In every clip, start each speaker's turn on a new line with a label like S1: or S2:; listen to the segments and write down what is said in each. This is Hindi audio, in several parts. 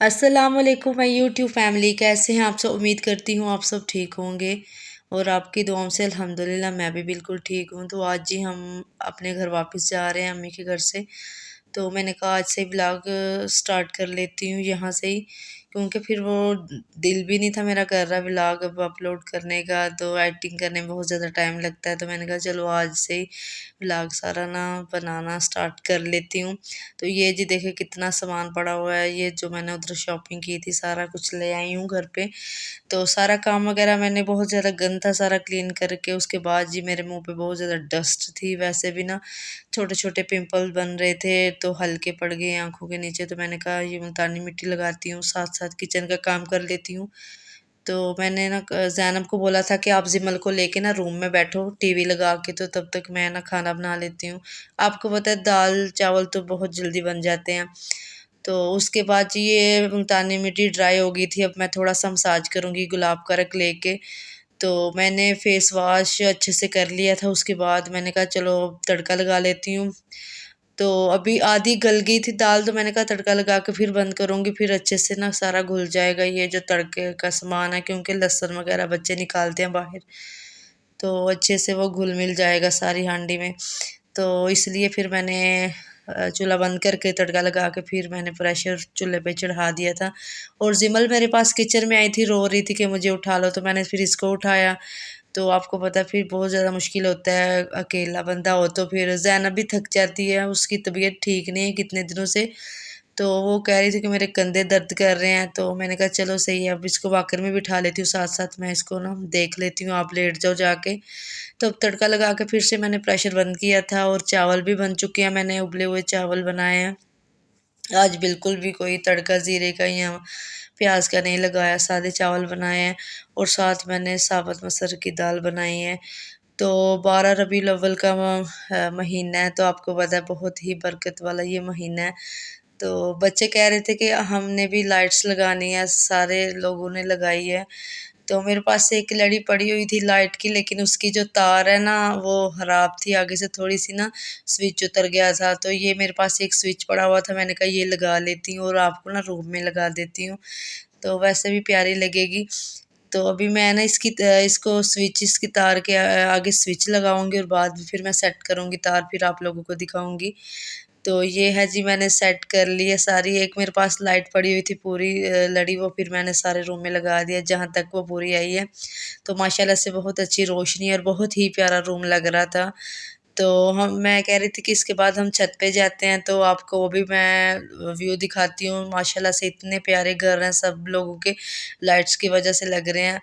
S1: अस्सलाम वालेकुम माय यूट्यूब फैमिली, कैसे हैं आप सब। उम्मीद करती हूँ आप सब ठीक होंगे और आपकी दुआओं से अल्हम्दुलिल्लाह मैं भी बिल्कुल ठीक हूँ। तो आज जी हम अपने घर वापस जा रहे हैं अम्मी के घर से। तो मैंने कहा आज से व्लॉग स्टार्ट कर लेती हूँ यहाँ से ही, क्योंकि फिर वो दिल भी नहीं था मेरा कर रहा व्लॉग अब अपलोड करने का, तो एडिटिंग करने में बहुत ज़्यादा टाइम लगता है। तो मैंने कहा चलो आज से ही व्लॉग सारा ना बनाना स्टार्ट कर लेती हूँ। तो ये जी देखे कितना सामान पड़ा हुआ है, ये जो मैंने उधर शॉपिंग की थी सारा कुछ ले आई हूँ घर पे। तो सारा काम वगैरह मैंने बहुत ज़्यादा गंदा सारा क्लीन करके उसके बाद जी मेरे मुंह पे बहुत ज़्यादा डस्ट थी, वैसे भी ना छोटे छोटे पिंपल बन रहे थे तो हल्के पड़ गए आंखों के नीचे। तो मैंने कहा ये मुल्तानी मिट्टी लगाती हूँ, साथ साथ किचन का काम कर लेती हूँ। तो मैंने ना ज़ैनब को बोला था कि आप जिमल को लेके ना रूम में बैठो टीवी लगा के, तो तब तक मैं ना खाना बना लेती हूँ। आपको पता है दाल चावल तो बहुत जल्दी बन जाते हैं। तो उसके बाद जी ये मुल्तानी मिट्टी ड्राई हो गई थी, अब मैं थोड़ा सा मसाज करूँगी गुलाब का रख लेके। तो मैंने फेस वॉश अच्छे से कर लिया था, उसके बाद मैंने कहा चलो तड़का लगा लेती हूँ। तो अभी आधी गल गई थी दाल, तो मैंने कहा तड़का लगा के फिर बंद करूँगी, फिर अच्छे से ना सारा घुल जाएगा ये जो तड़के का सामान है, क्योंकि लहसुन वगैरह बच्चे निकालते हैं बाहर, तो अच्छे से वो घुल मिल जाएगा सारी हांडी में। तो इसलिए फिर मैंने चूल्हा बंद करके तड़का लगा के फिर मैंने प्रेशर चूल्हे पे चढ़ा दिया था। और जिमल मेरे पास किचन में आई थी, रो रही थी कि मुझे उठा लो, तो मैंने फिर इसको उठाया। तो आपको पता है फिर बहुत ज़्यादा मुश्किल होता है, अकेला बंदा हो तो फिर ज़ैनब भी थक जाती है, उसकी तबीयत ठीक नहीं है कितने दिनों से। तो वो कह रही थी कि मेरे कंधे दर्द कर रहे हैं, तो मैंने कहा चलो सही है अब इसको वॉकर में बिठा लेती हूँ, साथ साथ मैं इसको ना देख लेती हूँ, आप लेट जाओ जाके। तो अब तड़का लगा के फिर से मैंने प्रेशर बंद किया था और चावल भी बन चुके हैं, मैंने उबले हुए चावल बनाए हैं। आज बिल्कुल भी कोई तड़का ज़ीरे का या प्याज का नहीं लगाया, सादे चावल बनाए हैं और साथ मैंने साबुत मसर की दाल बनाई है। तो 12 रबीउल अव्वल का महीना है, तो आपको पता है बहुत ही बरकत वाला ये महीना है। तो बच्चे कह रहे थे कि हमने भी लाइट्स लगानी है, सारे लोगों ने लगाई है। तो मेरे पास एक लड़ी पड़ी हुई थी लाइट की, लेकिन उसकी जो तार है ना वो ख़राब थी, आगे से थोड़ी सी ना स्विच उतर गया था। तो ये मेरे पास एक स्विच पड़ा हुआ था, मैंने कहा ये लगा लेती हूँ और आपको ना रूम में लगा देती हूँ, तो वैसे भी प्यारी लगेगी। तो अभी मैं ना इसको स्विच इसकी तार के आगे स्विच लगाऊंगी और बाद में फिर मैं सेट करूंगी तार, फिर आप लोगों को दिखाऊंगी। तो ये है जी मैंने सेट कर ली है सारी। एक मेरे पास लाइट पड़ी हुई थी पूरी लड़ी, वो फिर मैंने सारे रूम में लगा दिया जहाँ तक वो पूरी आई है। तो माशाल्लाह से बहुत अच्छी रोशनी और बहुत ही प्यारा रूम लग रहा था। तो हम मैं कह रही थी कि इसके बाद हम छत पे जाते हैं, तो आपको वो भी मैं व्यू दिखाती हूँ। माशाल्लाह से इतने प्यारे घर हैं, सब लोगों के लाइट्स की वजह से लग रहे हैं।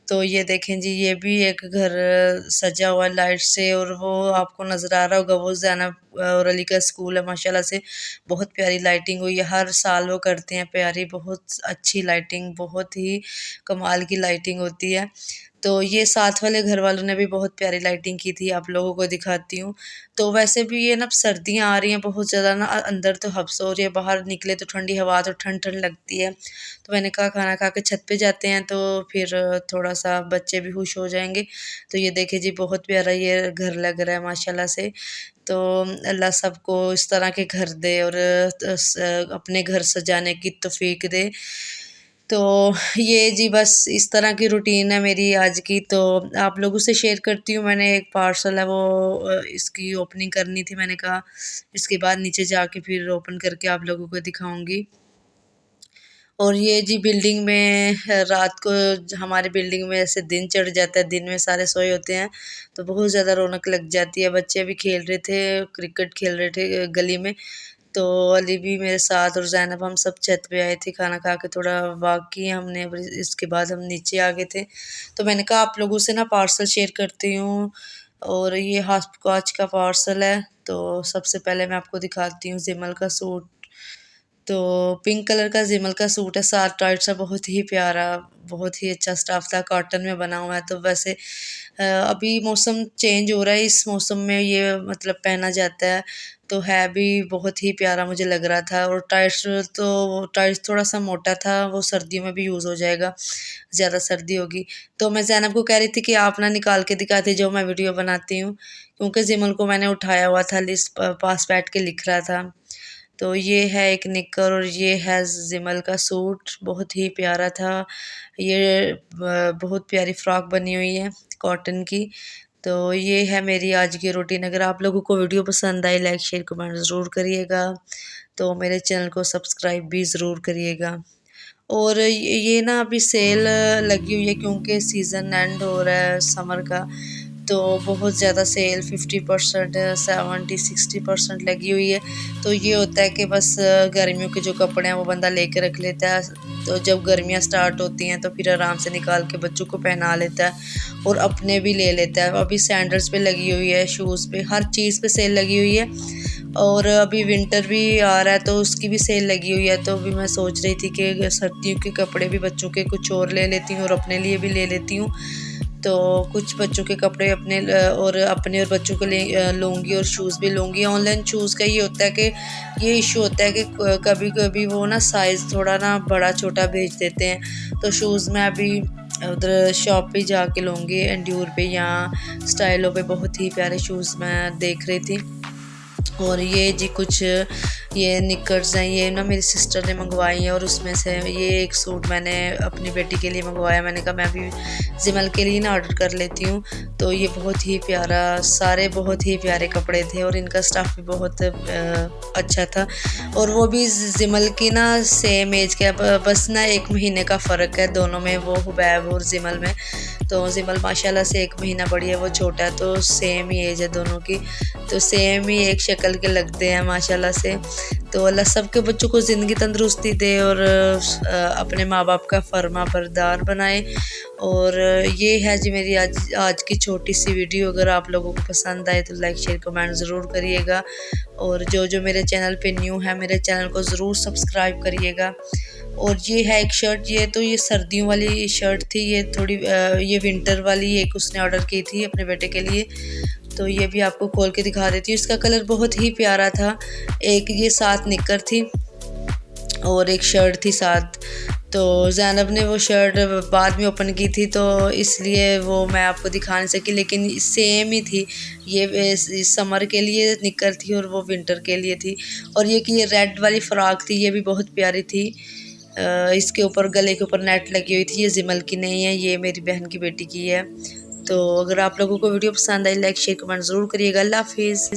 S1: तो ये देखें जी ये भी एक घर सजा हुआ है लाइट से, और वो आपको नज़र आ रहा होगा वो ज़ैनब और अली का स्कूल है। माशाल्लाह से बहुत प्यारी लाइटिंग हुई है, हर साल वो करते हैं प्यारी, बहुत अच्छी लाइटिंग, बहुत ही कमाल की लाइटिंग होती है। तो ये साथ वाले घर वालों ने भी बहुत प्यारी लाइटिंग की थी, आप लोगों को दिखाती हूँ। तो वैसे भी ये ना सर्दियाँ आ रही हैं बहुत ज़्यादा ना, अंदर तो हब्स हो रही है, बाहर निकले तो ठंडी हवा, तो ठंड ठंड लगती है। तो मैंने कहा खाना खा के छत पे जाते हैं, तो फिर थोड़ा सा बच्चे भी खुश हो जाएंगे। तो ये देखिए जी बहुत प्यारा ये घर लग रहा है माशाल्लाह से। तो अल्लाह सबको इस तरह के घर दे और अपने घर सजाने की तौफीक दे। तो ये जी बस इस तरह की रूटीन है मेरी आज की, तो आप लोगों से शेयर करती हूँ। मैंने एक पार्सल है वो इसकी ओपनिंग करनी थी, मैंने कहा इसके बाद नीचे जाके फिर ओपन करके आप लोगों को दिखाऊंगी। और ये जी बिल्डिंग में रात को हमारे बिल्डिंग में ऐसे दिन चढ़ जाता है, दिन में सारे सोए होते हैं, तो बहुत ज़्यादा रौनक लग जाती है। बच्चे भी खेल रहे थे, क्रिकेट खेल रहे थे गली में। तो अली भी मेरे साथ और ज़ैनब हम सब छत पे आए थे, खाना खा के थोड़ा वॉक किया हमने, और इसके बाद हम नीचे आ गए थे। तो मैंने कहा आप लोगों से ना पार्सल शेयर करती हूँ, और ये हॉपस्कॉच का पार्सल है। तो सबसे पहले मैं आपको दिखाती हूँ जिमल का सूट। तो पिंक कलर का जिमल का सूट है, साथ टाइट सा, बहुत ही प्यारा, बहुत ही अच्छा स्टफ था, कॉटन में बना हुआ है। तो वैसे अभी मौसम चेंज हो रहा है, इस मौसम में ये मतलब पहना जाता है, तो है भी बहुत ही प्यारा मुझे लग रहा था। और टाइट्स, तो टाइट्स थोड़ा सा मोटा था, वो सर्दियों में भी यूज़ हो जाएगा, ज़्यादा सर्दी होगी। तो मैं ज़ैनब को कह रही थी कि आप ना निकाल के दिखाती जो मैं वीडियो बनाती हूँ, क्योंकि जिमल को मैंने उठाया हुआ था, लिस्ट पास बैठ के लिख रहा था। तो ये है एक निक्कर और ये है जिमल का सूट, बहुत ही प्यारा था। ये बहुत प्यारी फ्रॉक बनी हुई है कॉटन की। तो ये है मेरी आज की रूटीन। अगर आप लोगों को वीडियो पसंद आई, लाइक शेयर कमेंट ज़रूर करिएगा। तो मेरे चैनल को सब्सक्राइब भी ज़रूर करिएगा। और ये ना अभी सेल लगी हुई है क्योंकि सीज़न एंड हो रहा है समर का, तो बहुत ज़्यादा सेल 50%, 70-60% लगी हुई है। तो ये होता है कि बस गर्मियों के जो कपड़े हैं वो बंदा लेके रख लेता है, तो जब गर्मियाँ स्टार्ट होती हैं तो फिर आराम से निकाल के बच्चों को पहना लेता है और अपने भी ले लेता है। अभी सैंडल्स पे लगी हुई है, शूज़ पे, हर चीज़ पे सेल लगी हुई है। और अभी विंटर भी आ रहा है तो उसकी भी सेल लगी हुई है। तो अभी मैं सोच रही थी कि सर्दियों के कपड़े भी बच्चों के कुछ और ले लेती हूँ और अपने लिए भी ले लेती हूँ। तो कुछ बच्चों के कपड़े अपने और बच्चों को लूँगी और शूज़ भी लूँगी। ऑनलाइन शूज़ का ये होता है कि ये इशू होता है कि कभी कभी वो ना साइज़ थोड़ा ना बड़ा छोटा भेज देते हैं। तो शूज़ मैं अभी उधर शॉप पे जाके लूँगी, एंड्योर पे या स्टाइलो पे। बहुत ही प्यारे शूज़ मैं देख रही थी। और ये जी कुछ ये निकर्स हैं, ये ना मेरी सिस्टर ने मंगवाई हैं और उसमें से ये एक सूट मैंने अपनी बेटी के लिए मंगवाया। मैंने कहा मैं भी जिमल के लिए ना ऑर्डर कर लेती हूँ। तो ये बहुत ही प्यारा, सारे बहुत ही प्यारे कपड़े थे और इनका स्टफ़ भी बहुत अच्छा था। और वो भी जिमल की ना सेम एज के, बस ना 1 महीने का फ़र्क है दोनों में, वो हुबैब और जिमल में। तो जिमल माशाल्लाह से 1 महीना बड़ी है, वो छोटा है, तो सेम ही एज है दोनों की। तो सेम ही एक शक्ल के लगते हैं माशाल्लाह से। तो अल्लाह सबके बच्चों को ज़िंदगी तंदुरुस्ती दे और अपने माँ बाप का फर्मा बरदार बनाए। और ये है जी मेरी आज की छोटी सी वीडियो। अगर आप लोगों को पसंद आए तो लाइक शेयर कमेंट ज़रूर करिएगा। और जो मेरे चैनल पे न्यू है, मेरे चैनल को ज़रूर सब्सक्राइब करिएगा। और ये है एक शर्ट, ये सर्दियों वाली शर्ट थी, ये थोड़ी ये विंटर वाली एक उसने ऑर्डर की थी अपने बेटे के लिए। तो ये भी आपको खोल के दिखा देती हूँ। इसका कलर बहुत ही प्यारा था। एक ये साथ निक्कर थी और एक शर्ट थी साथ। तो ज़ैनब ने वो शर्ट बाद में ओपन की थी तो इसलिए वो मैं आपको दिखा नहीं सकी, लेकिन सेम ही थी। ये समर के लिए निक्कर थी और वो विंटर के लिए थी। और ये रेड वाली फ़्रॉक थी, ये भी बहुत प्यारी थी। इसके ऊपर गले के ऊपर नेट लगी हुई थी। ये जिमल की नहीं है, ये मेरी बहन की बेटी की है। तो अगर आप लोगों को वीडियो पसंद आई, लाइक शेयर कमेंट ज़रूर करिएगा। अल्लाह हाफिज़।